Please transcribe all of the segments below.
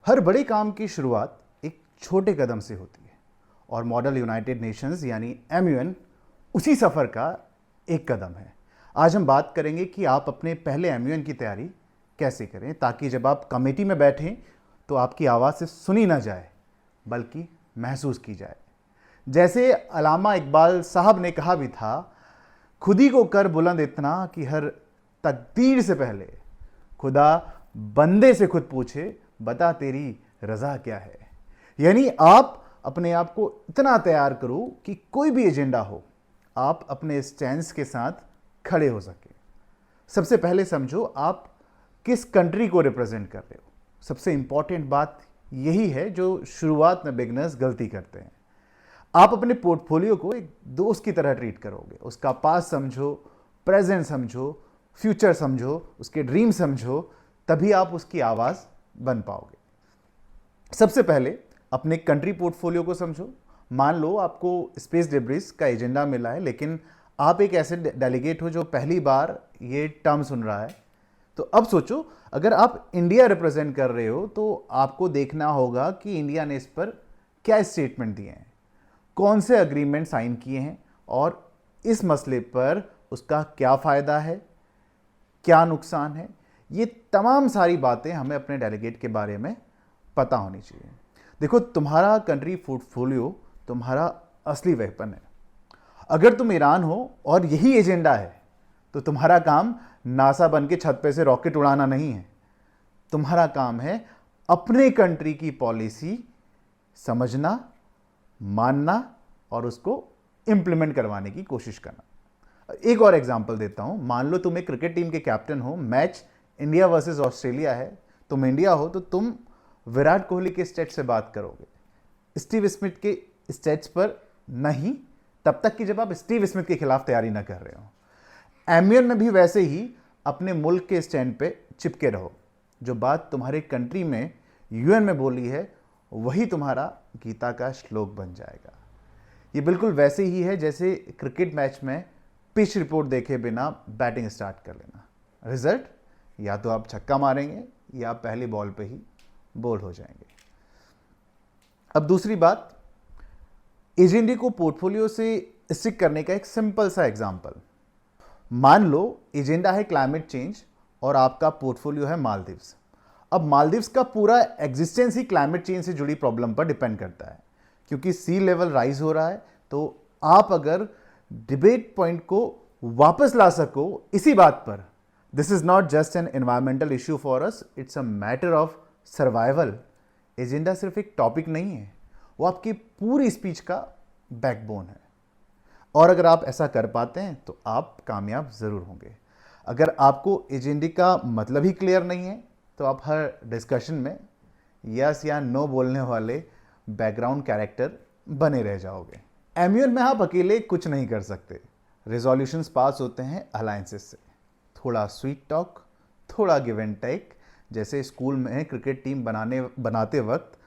हर बड़े काम की शुरुआत एक छोटे कदम से होती है और मॉडल यूनाइटेड नेशंस यानी MUN उसी सफ़र का एक कदम है। आज हम बात करेंगे कि आप अपने पहले MUN की तैयारी कैसे करें ताकि जब आप कमेटी में बैठें तो आपकी आवाज़ से सुनी ना जाए बल्कि महसूस की जाए। जैसे अल्लामा इकबाल साहब ने कहा भी था, खुद ही को कर बुलंद इतना कि हर तकदीर से पहले खुदा बंदे से खुद पूछे, बता तेरी रजा क्या है। यानी आप अपने आप को इतना तैयार करो कि कोई भी एजेंडा हो आप अपने स्टैंड के साथ खड़े हो सके। सबसे पहले समझो आप किस कंट्री को रिप्रेजेंट कर रहे हो। सबसे इंपॉर्टेंट बात यही है जो शुरुआत में बिगनर्स गलती करते हैं। आप अपने पोर्टफोलियो को एक दोस्त की तरह ट्रीट करोगे। उसका पास्ट समझो, प्रेजेंट समझो, फ्यूचर समझो, उसके ड्रीम समझो, तभी आप उसकी आवाज़ बन पाओगे। सबसे पहले अपने कंट्री पोर्टफोलियो को समझो। मान लो आपको स्पेस डिब्रीज का एजेंडा मिला है, लेकिन आप एक ऐसे डेलीगेट हो जो पहली बार ये टर्म सुन रहा है। तो अब सोचो, अगर आप इंडिया रिप्रेजेंट कर रहे हो तो आपको देखना होगा कि इंडिया ने इस पर क्या स्टेटमेंट दिए हैं, कौन से अग्रीमेंट साइन किए हैं और इस मसले पर उसका क्या फ़ायदा है, क्या नुकसान है। ये तमाम सारी बातें हमें अपने डेलीगेट के बारे में पता होनी चाहिए। देखो, तुम्हारा कंट्री पोर्टफोलियो तुम्हारा असली वेपन है। अगर तुम ईरान हो और यही एजेंडा है तो तुम्हारा काम नासा बन के छत पे से रॉकेट उड़ाना नहीं है। तुम्हारा काम है अपने कंट्री की पॉलिसी समझना, मानना और उसको इंप्लीमेंट करवाने की कोशिश करना। एक और एग्जांपल देता हूं। मान लो तुम एक क्रिकेट टीम के कैप्टन हो, मैच इंडिया वर्सेस ऑस्ट्रेलिया है। तुम इंडिया हो तो तुम विराट कोहली के स्टेट्स से बात करोगे, स्टीव स्मिथ के स्टेट्स पर नहीं, तब तक कि जब आप स्टीव स्मिथ के खिलाफ तैयारी ना कर रहे हो। MUN में भी वैसे ही अपने मुल्क के स्टैंड पे चिपके रहो। जो बात तुम्हारे कंट्री में UN में बोली है वही तुम्हारा गीता का श्लोक बन जाएगा। ये बिल्कुल वैसे ही है जैसे क्रिकेट मैच में पिच रिपोर्ट देखे बिना बैटिंग स्टार्ट कर लेना। रिजल्ट, या तो आप छक्का मारेंगे या पहली बॉल पे ही बोल्ड हो जाएंगे। अब दूसरी बात, एजेंडे को पोर्टफोलियो से स्टिक करने का एक सिंपल सा एग्जांपल। मान लो एजेंडा है क्लाइमेट चेंज और आपका पोर्टफोलियो है मालदीव्स। अब मालदीव्स का पूरा एग्जिस्टेंस ही क्लाइमेट चेंज से जुड़ी प्रॉब्लम पर डिपेंड करता है, क्योंकि सी लेवल राइज हो रहा है। तो आप अगर डिबेट पॉइंट को वापस ला सको इसी बात पर, this is not just an environmental issue for us, it's a matter of survival. Agenda सिर्फ एक टॉपिक नहीं है, वो आपकी पूरी स्पीच का बैकबोन है। और अगर आप ऐसा कर पाते हैं तो आप कामयाब जरूर होंगे। अगर आपको एजेंडे का मतलब ही क्लियर नहीं है तो आप हर डिस्कशन में यस या नो बोलने वाले बैकग्राउंड कैरेक्टर बने रह जाओगे। MUN में आप अकेले कुछ नहीं कर सकते। रेजोल्यूशंस पास होते हैं अलायंसेस से। थोड़ा स्वीट टॉक, थोड़ा गिव एंड टेक। जैसे स्कूल में क्रिकेट टीम बनाते वक्त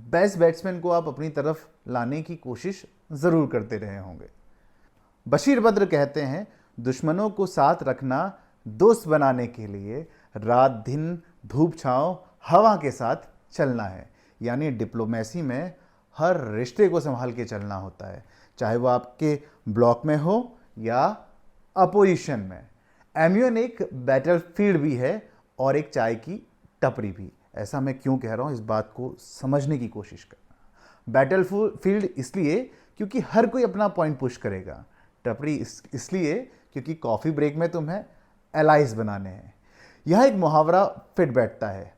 बेस्ट बैट्समैन को आप अपनी तरफ लाने की कोशिश ज़रूर करते रहे होंगे। बशीर बद्र कहते हैं, दुश्मनों को साथ रखना दोस्त बनाने के लिए रात दिन धूप छांव हवा के साथ चलना है। यानी डिप्लोमेसी में हर रिश्ते को संभाल के चलना होता है, चाहे वो आपके ब्लॉक में हो या अपोजिशन में। MUN एक बैटलफील्ड भी है और एक चाय की टपरी भी। ऐसा मैं क्यों कह रहा हूँ, इस बात को समझने की कोशिश करना। बैटलफील्ड इसलिए क्योंकि हर कोई अपना पॉइंट पुश करेगा। टपरी इसलिए क्योंकि कॉफ़ी ब्रेक में तुम्हें एलाइज बनाने हैं। यह एक मुहावरा फिट बैठता है,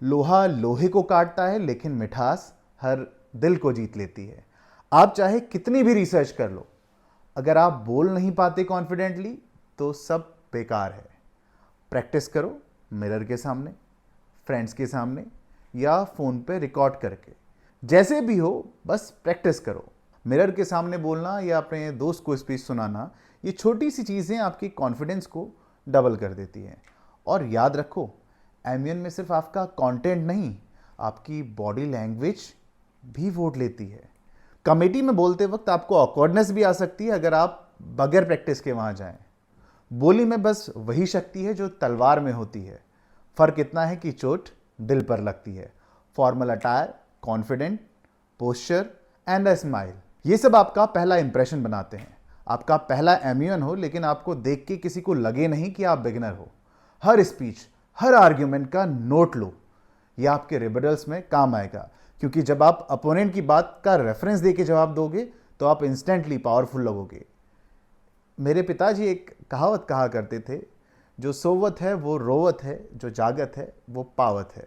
लोहा लोहे को काटता है लेकिन मिठास हर दिल को जीत लेती है। आप चाहे कितनी भी रिसर्च कर लो, अगर आप बोल नहीं पाते कॉन्फिडेंटली तो सब बेकार है। प्रैक्टिस करो, मिरर के सामने, फ्रेंड्स के सामने या फ़ोन पे रिकॉर्ड करके, जैसे भी हो बस प्रैक्टिस करो। मिरर के सामने बोलना या अपने दोस्त को स्पीच सुनाना, ये छोटी सी चीज़ें आपकी कॉन्फिडेंस को डबल कर देती हैं। और याद रखो, MUN में सिर्फ आपका कंटेंट नहीं, आपकी बॉडी लैंग्वेज भी वोट लेती है। कमेटी में बोलते वक्त आपको ऑकवर्डनेस भी आ सकती है अगर आप बगैर प्रैक्टिस के वहाँ जाएं। बोली में बस वही शक्ति है जो तलवार में होती है। फ़र्क इतना है कि चोट दिल पर लगती है formal attire, confident, posture and a smile, ये सब आपका पहला इंप्रेशन बनाते हैं। आपका पहला एम्यून हो लेकिन आपको देख के किसी को लगे नहीं कि आप बिगिनर हो। हर स्पीच, हर आर्ग्यूमेंट का नोट लो, ये आपके रिबेटल्स में काम आएगा, क्योंकि जब आप अपोनेंट की बात का रेफरेंस दे के जवाब दोगे तो आप इंस्टेंटली पावरफुल लगोगे। मेरे पिताजी एक कहावत कहा करते थे, जो सोवत है वो रोवत है, जो जागत है वो पावत है।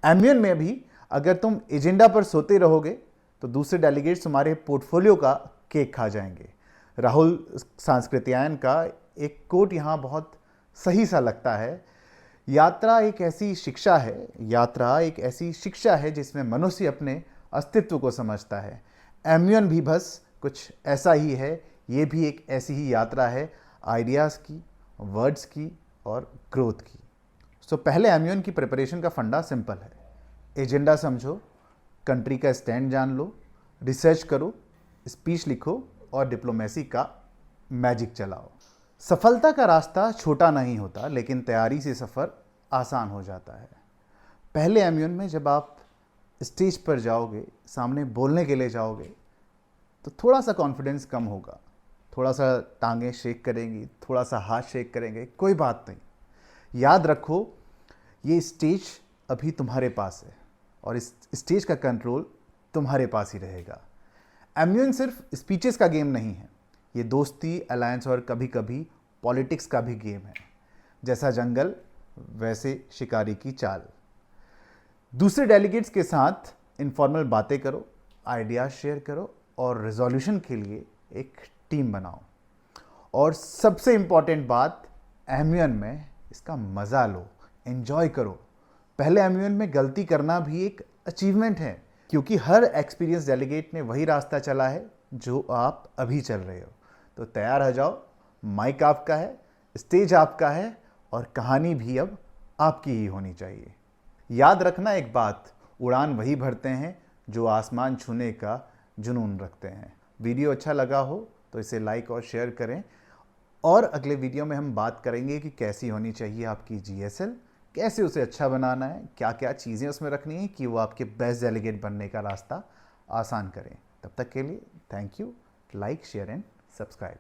एम्यून में भी अगर तुम एजेंडा पर सोते रहोगे तो दूसरे डेलीगेट्स तुम्हारे पोर्टफोलियो का केक खा जाएंगे। राहुल सांस्कृत्यायन का एक कोट यहाँ बहुत सही सा लगता है, यात्रा एक ऐसी शिक्षा है जिसमें मनुष्य अपने अस्तित्व को समझता है। एम्यून भी बस कुछ ऐसा ही है, ये भी एक ऐसी ही यात्रा है आइडियाज़ की, वर्ड्स की और ग्रोथ की। सो पहले एम्यून की प्रिपरेशन का फंडा सिंपल है। एजेंडा समझो, कंट्री का स्टैंड जान लो, रिसर्च करो, स्पीच लिखो और डिप्लोमेसी का मैजिक चलाओ। सफलता का रास्ता छोटा नहीं होता, लेकिन तैयारी से सफ़र आसान हो जाता है। पहले एम्यून में जब आप स्टेज पर जाओगे, सामने बोलने के लिए जाओगे, तो थोड़ा सा कॉन्फिडेंस कम होगा, थोड़ा सा टांगें शेक करेंगी, थोड़ा सा हाथ शेक करेंगे, कोई बात नहीं। याद रखो, ये स्टेज अभी तुम्हारे पास है और इस स्टेज का कंट्रोल तुम्हारे पास ही रहेगा। एम्यून सिर्फ स्पीचेस का गेम नहीं है, ये दोस्ती, अलायंस और कभी कभी पॉलिटिक्स का भी गेम है। जैसा जंगल वैसे शिकारी की चाल। दूसरे डेलीगेट्स के साथ इनफॉर्मल बातें करो, आइडियाज शेयर करो और रिजोल्यूशन के लिए एक टीम बनाओ। और सबसे इम्पॉर्टेंट बात, एम्यून में इसका मज़ा लो, एंजॉय करो। पहले एम्यून में गलती करना भी एक अचीवमेंट है, क्योंकि हर एक्सपीरियंस डेलीगेट ने वही रास्ता चला है जो आप अभी चल रहे हो। तो तैयार हो जाओ, माइक आपका है, स्टेज आपका है और कहानी भी अब आपकी ही होनी चाहिए। याद रखना एक बात, उड़ान वही भरते हैं जो आसमान छूने का जुनून रखते हैं। वीडियो अच्छा लगा हो तो इसे लाइक और शेयर करें, और अगले वीडियो में हम बात करेंगे कि कैसी होनी चाहिए आपकी जीएसएल, कैसे उसे अच्छा बनाना है, क्या क्या चीज़ें उसमें रखनी है कि वो आपके बेस्ट डेलीगेट बनने का रास्ता आसान करें। तब तक के लिए thank you. Like, share and subscribe.